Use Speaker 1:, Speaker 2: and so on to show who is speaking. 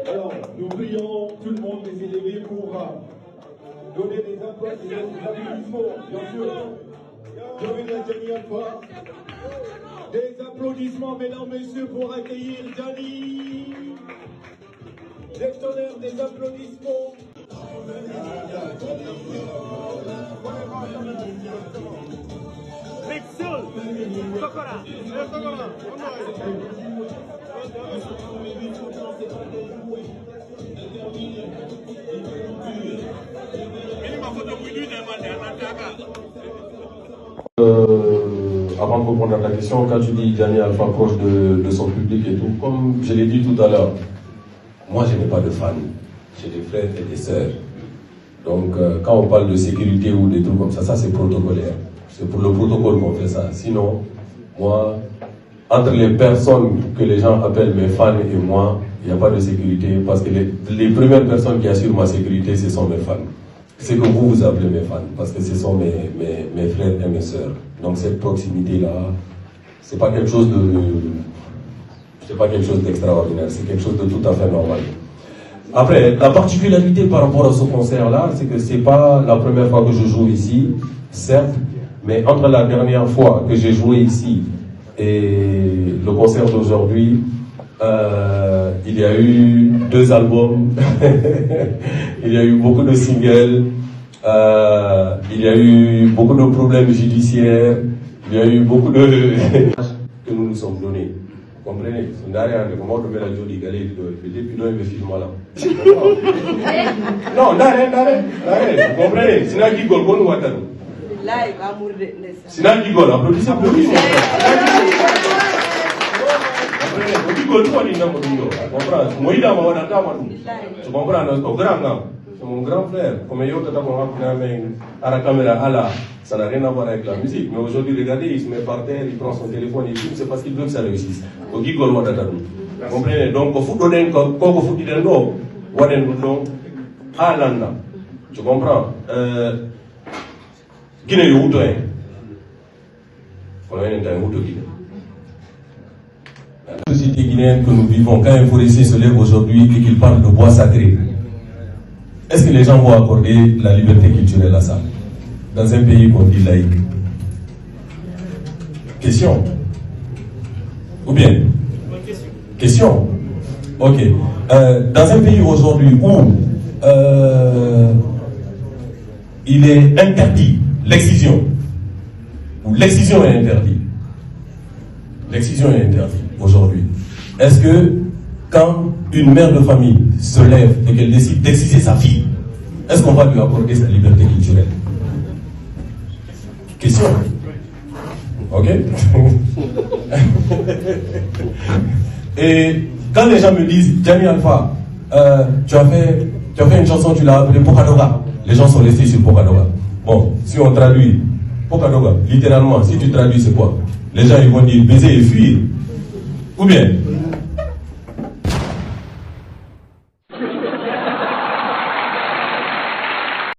Speaker 1: Alors, nous prions tout le monde des élevés pour donner des applaudissements, bien sûr. Je vais l'accueillir fort. Des applaudissements, mesdames, messieurs, pour accueillir Gianni. L'extonnerre des applaudissements.
Speaker 2: Avant de répondre à ta question, quand tu dis Gianni Alpha proche de son public et tout, comme je l'ai dit tout à l'heure, moi je n'ai pas de fans, j'ai des frères et des sœurs. Donc quand on parle de sécurité ou des trucs comme ça c'est protocolaire. C'est pour le protocole qu'on fait ça. Sinon, moi, entre les personnes que les gens appellent mes fans et moi, il n'y a pas de sécurité parce que les premières personnes qui assurent ma sécurité, ce sont mes fans. C'est que vous appelez mes fans parce que ce sont mes frères et mes sœurs. Donc cette proximité-là, c'est pas quelque chose d'extraordinaire, c'est quelque chose de tout à fait normal. Après, la particularité par rapport à ce concert-là, c'est que c'est pas la première fois que je joue ici, certes, mais entre la dernière fois que j'ai joué ici et le concert d'aujourd'hui, il y a eu 2 albums, il y a eu beaucoup de singles, il y a eu beaucoup de problèmes judiciaires, il y a eu beaucoup de que nous nous sommes donnés. Vous comprenez? Comment on met la jolie galère depuis le film là. Non, n'arrête. Vous comprenez? C'est là qui gol bon ou attends. Sinon, qui gol, applaudissez. Tu comprends? C'est mon grand frère. Comme à la caméra, ça n'a rien à voir avec la musique. Mais aujourd'hui, regardez, il se met par terre, il prend son téléphone et tout. C'est parce qu'il veut que ça réussisse. Vous comprenez? Donc, il faut donner tu comprends? Guinée, la société guinéenne que nous vivons, quand un forestier se lève aujourd'hui et qu'il parle de bois sacré, est-ce que les gens vont accorder la liberté culturelle à ça? Dans un pays qu'on dit laïque. Question. Ou bien? Question. Ok. Dans un pays aujourd'hui où il est interdit l'excision, où l'excision est interdite, l'excision est interdite aujourd'hui. Est-ce que quand une mère de famille se lève et qu'elle décide d'exciser sa fille, est-ce qu'on va lui accorder sa liberté culturelle? Question. Ok. Et quand les gens me disent, Gianni Alpha, tu as fait une chanson, tu l'as appelée Pokadoga. Les gens sont restés sur Pokadoga. Bon, si on traduit Pokadoga, littéralement, si tu traduis, c'est quoi? Les gens ils vont dire baiser et fuir. Ou bien,